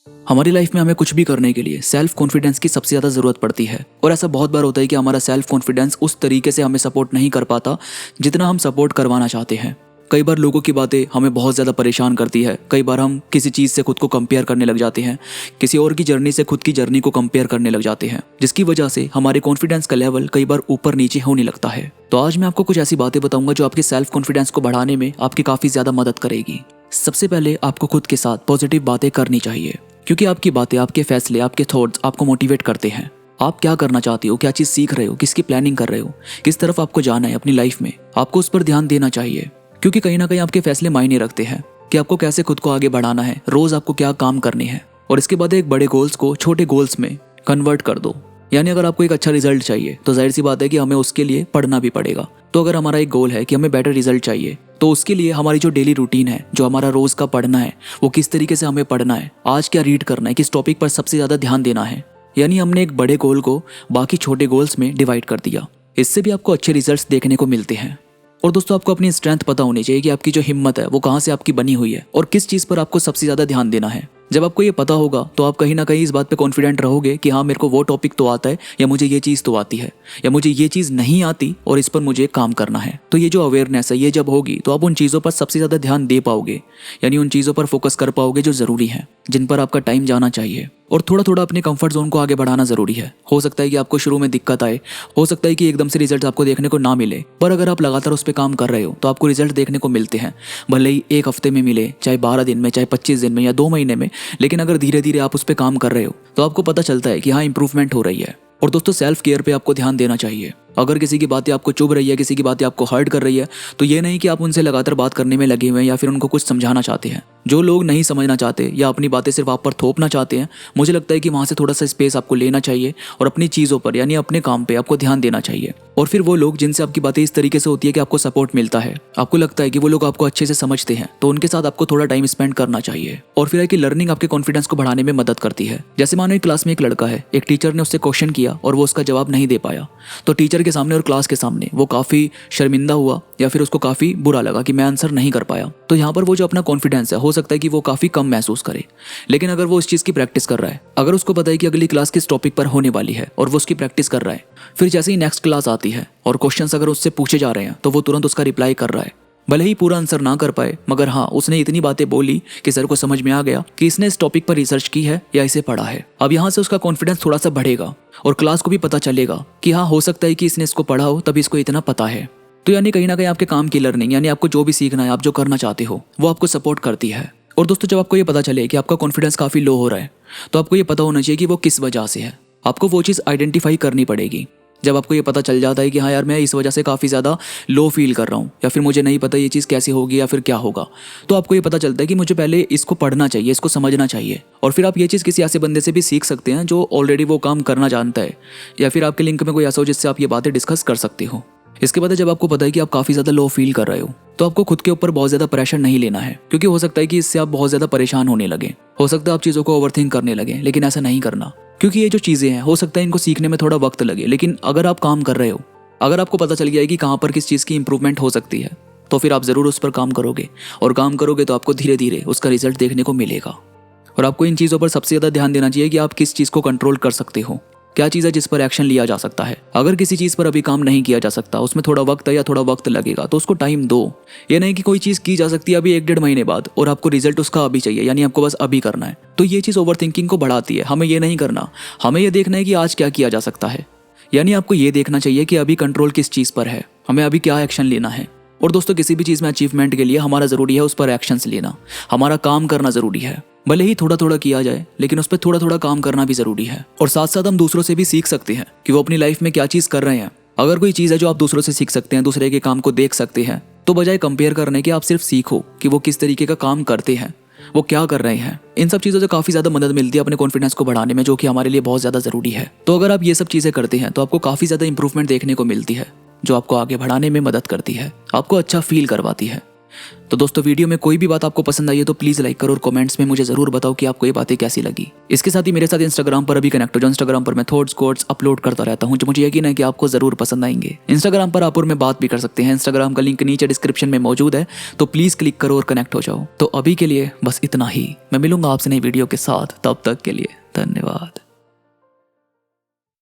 हमारी लाइफ में हमें कुछ भी करने के लिए सेल्फ कॉन्फिडेंस की सबसे ज़्यादा ज़रूरत पड़ती है। और ऐसा बहुत बार होता है कि हमारा सेल्फ कॉन्फिडेंस उस तरीके से हमें सपोर्ट नहीं कर पाता जितना हम सपोर्ट करवाना चाहते हैं। कई बार लोगों की बातें हमें बहुत ज़्यादा परेशान करती है। कई बार हम किसी चीज़ से खुद को कंपेयर करने लग जाते हैं, किसी और की जर्नी से खुद की जर्नी को कंपेयर करने लग जाते हैं, जिसकी वजह से हमारे कॉन्फिडेंस का लेवल कई बार ऊपर नीचे होने लगता है। तो आज मैं आपको कुछ ऐसी बातें बताऊंगा जो आपके सेल्फ कॉन्फिडेंस को बढ़ाने में आपकी काफ़ी ज़्यादा मदद करेगी। सबसे पहले आपको खुद के साथ पॉजिटिव बातें करनी चाहिए, क्योंकि आपकी बातें, आपके फैसले, आपके थॉट्स आपको मोटिवेट करते हैं। आप क्या करना चाहते हो, क्या चीज़ सीख रहे हो, किसकी प्लानिंग कर रहे हो, किस तरफ आपको जाना है अपनी लाइफ में, आपको उस पर ध्यान देना चाहिए। क्योंकि कहीं ना कहीं आपके फैसले मायने रखते हैं कि आपको कैसे खुद को आगे बढ़ाना है, रोज़ आपको क्या काम करने हैं। और इसके बाद एक बड़े गोल्स को छोटे गोल्स में कन्वर्ट कर दो। यानी अगर आपको एक अच्छा रिजल्ट चाहिए तो जाहिर सी बात है कि हमें उसके लिए पढ़ना भी पड़ेगा। तो अगर हमारा एक गोल है कि हमें बेटर रिजल्ट चाहिए, तो उसके लिए हमारी जो डेली रूटीन है, जो हमारा रोज़ का पढ़ना है, वो किस तरीके से हमें पढ़ना है, आज क्या रीड करना है, किस टॉपिक पर सबसे ज़्यादा ध्यान देना है। यानी हमने एक बड़े गोल को बाकी छोटे गोल्स में डिवाइड कर दिया। इससे भी आपको अच्छे रिजल्ट्स देखने को मिलते हैं। और दोस्तों, आपको अपनी स्ट्रेंथ पता होनी चाहिए कि आपकी जो हिम्मत है वो कहाँ से आपकी बनी हुई है और किस चीज़ पर आपको सबसे ज़्यादा ध्यान देना है। जब आपको ये पता होगा तो आप कहीं ना कहीं इस बात पे कॉन्फिडेंट रहोगे कि हाँ, मेरे को वो टॉपिक तो आता है, या मुझे ये चीज़ तो आती है, या मुझे ये चीज़ नहीं आती और इस पर मुझे काम करना है। तो ये जो अवेयरनेस है, ये जब होगी तो आप उन चीज़ों पर सबसे ज़्यादा ध्यान दे पाओगे। यानी उन चीज़ों पर फोकस कर पाओगे जो ज़रूरी है, जिन पर आपका टाइम जाना चाहिए। और थोड़ा थोड़ा अपने कंफर्ट जोन को आगे बढ़ाना ज़रूरी है। हो सकता है कि आपको शुरू में दिक्कत आए, हो सकता है कि एकदम से रिजल्ट आपको देखने को ना मिले, पर अगर आप लगातार उस पर काम कर रहे हो तो आपको रिजल्ट देखने को मिलते हैं। भले ही एक हफ्ते में मिले, चाहे 12 दिन में, चाहे 25 दिन में, या 2 महीने में, लेकिन अगर धीरे धीरे आप उस पर काम कर रहे हो तो आपको पता चलता है कि हाँ, इंप्रूवमेंट हो रही है। और दोस्तों, सेल्फ केयर पे आपको ध्यान देना चाहिए। अगर किसी की बातें आपको चुभ रही है, किसी की बातें आपको हर्ट कर रही है, तो ये नहीं कि आप उनसे लगातार बात करने में लगे हुए हैं या फिर उनको कुछ समझाना चाहते हैं। जो लोग नहीं समझना चाहते या अपनी बातें सिर्फ आप पर थोपना चाहते हैं, मुझे लगता है कि वहाँ से थोड़ा सा स्पेस आपको लेना चाहिए और अपनी चीज़ों पर, यानी अपने काम पे आपको ध्यान देना चाहिए। और फिर वो लोग जिनसे आपकी बातें इस तरीके से होती है कि आपको सपोर्ट मिलता है, आपको लगता है कि वो लोग आपको अच्छे से समझते हैं, तो उनके साथ आपको थोड़ा टाइम स्पेंड करना चाहिए। और फिर है कि लर्निंग आपके कॉन्फिडेंस को बढ़ाने में मदद करती है। जैसे मानो एक क्लास में एक लड़का है, एक टीचर ने उससे क्वेश्चन किया और वो उसका जवाब नहीं दे पाया, तो टीचर के सामने और क्लास के सामने वो काफ़ी शर्मिंदा हुआ या फिर उसको काफ़ी बुरा लगा कि मैं आंसर नहीं कर पाया। तो यहाँ पर वो जो अपना कॉन्फिडेंस है, हो सकता है कि वो काफ़ी कम महसूस करे। लेकिन अगर वो इस चीज़ की प्रैक्टिस कर रहा है, अगर उसको पता है कि अगली क्लास किस टॉपिक पर होने वाली है और वो उसकी प्रैक्टिस कर रहा है, फिर जैसे ही नेक्स्ट क्लास आती है और क्वेश्चंस अगर उससे पूछे जा रहे हैं तो वो तुरंत उसका रिप्लाई कर रहा है। भले ही पूरा आंसर ना कर पाए, मगर हाँ, उसने इतनी बातें बोली कि सर को समझ में आ गया कि इसने इस टॉपिक पर रिसर्च की है या इसे पढ़ा है। अब यहाँ से उसका कॉन्फिडेंस थोड़ा सा बढ़ेगा और क्लास को भी पता चलेगा कि हाँ, हो सकता है कि इसने इसको पढ़ा हो तभी इसको इतना पता है। तो यानी कहीं ना कहीं आपके काम की लर्निंग, यानी आपको जो भी सीखना है, आप जो करना चाहते हो, वो आपको सपोर्ट करती है। और दोस्तों, जब आपको ये पता चले कि आपका कॉन्फिडेंस काफ़ी लो हो रहा है, तो आपको ये पता होना चाहिए कि वो किस वजह से है। आपको वो चीज़ आइडेंटिफाई करनी पड़ेगी। जब आपको ये पता चल जाता है कि हाँ यार, मैं इस वजह से काफ़ी ज़्यादा लो फील कर रहा हूँ, या फिर मुझे नहीं पता ये चीज़ कैसे होगी या फिर क्या होगा, तो आपको ये पता चलता है कि मुझे पहले इसको पढ़ना चाहिए, इसको समझना चाहिए। और फिर आप ये चीज़ किसी ऐसे बंदे से भी सीख सकते हैं जो ऑलरेडी वो काम करना जानता है, या फिर आपके लिंक में कोई ऐसा हो जिससे आप ये बातें डिस्कस कर सकते हो। इसके बाद जब आपको पता है कि आप काफ़ी ज़्यादा लो फील कर रहे हो, तो आपको खुद के ऊपर बहुत ज़्यादा प्रेशर नहीं लेना है, क्योंकि हो सकता है कि इससे आप बहुत ज़्यादा परेशान होने लगे, हो सकता है आप चीज़ों को ओवरथिंक करने लगे। लेकिन ऐसा नहीं करना, क्योंकि ये जो चीज़ें हैं, हो सकता है इनको सीखने में थोड़ा वक्त लगे, लेकिन अगर आप काम कर रहे हो, अगर आपको पता चल गया है कि कहाँ पर किस चीज़ की इंप्रूवमेंट हो सकती है, तो फिर आप ज़रूर उस पर काम करोगे। और काम करोगे तो आपको धीरे धीरे उसका रिजल्ट देखने को मिलेगा। और आपको इन चीज़ों पर सबसे ज़्यादा ध्यान देना चाहिए कि आप किस चीज़ को कंट्रोल कर सकते हो, क्या चीज़ है जिस पर एक्शन लिया जा सकता है। अगर किसी चीज़ पर अभी काम नहीं किया जा सकता, उसमें थोड़ा वक्त है या थोड़ा वक्त लगेगा, तो उसको टाइम दो। ये नहीं कि कोई चीज़ की जा सकती है अभी 1-1.5 महीने बाद और आपको रिजल्ट उसका अभी चाहिए, यानी आपको बस अभी करना है। तो ये चीज़ ओवर थिंकिंग को बढ़ाती है। हमें ये नहीं करना, हमें ये देखना है कि आज क्या किया जा सकता है। यानी आपको ये देखना चाहिए कि अभी कंट्रोल किस चीज़ पर है, हमें अभी क्या एक्शन लेना है। और दोस्तों, किसी भी चीज़ में अचीवमेंट के लिए हमारा ज़रूरी है उस पर एक्शंस लेना, हमारा काम करना ज़रूरी है। भले ही थोड़ा थोड़ा किया जाए, लेकिन उस पर थोड़ा थोड़ा काम करना भी ज़रूरी है। और साथ साथ हम दूसरों से भी सीख सकते हैं कि वो अपनी लाइफ में क्या चीज़ कर रहे हैं। अगर कोई चीज़ है जो आप दूसरों से सीख सकते हैं, दूसरे के काम को देख सकते हैं, तो बजाय कंपेयर करने के आप सिर्फ सीखो कि वो किस तरीके का काम करते हैं, वो क्या कर रहे हैं। इन सब चीज़ों से काफ़ी ज़्यादा मदद मिलती है अपने कॉन्फिडेंस को बढ़ाने में, जो कि हमारे लिए बहुत ज़्यादा ज़रूरी है। तो अगर आप ये सब चीज़ें करते हैं तो आपको काफ़ी ज़्यादा इंप्रूवमेंट देखने को मिलती है, जो आपको आगे बढ़ाने में मदद करती है, आपको अच्छा फील करवाती है। तो दोस्तों, वीडियो में कोई भी बात आपको पसंद आई है तो प्लीज़ लाइक करो और कमेंट्स में मुझे ज़रूर बताओ कि आपको ये बातें कैसी लगी। इसके साथ ही मेरे साथ इंस्टाग्राम पर अभी कनेक्ट हो जाओ। इंस्टाग्राम पर मैं थॉट्स कोट्स अपलोड करता रहता हूँ जो मुझे यकीन है कि आपको ज़रूर पसंद आएंगे। इंस्टाग्राम पर आप और मैं बात भी कर सकते हैं। इंस्टाग्राम का लिंक नीचे डिस्क्रिप्शन में मौजूद है, तो प्लीज़ क्लिक करो और कनेक्ट हो जाओ। तो अभी के लिए बस इतना ही। मैं मिलूंगा आपसे नई वीडियो के साथ, तब तक के लिए धन्यवाद।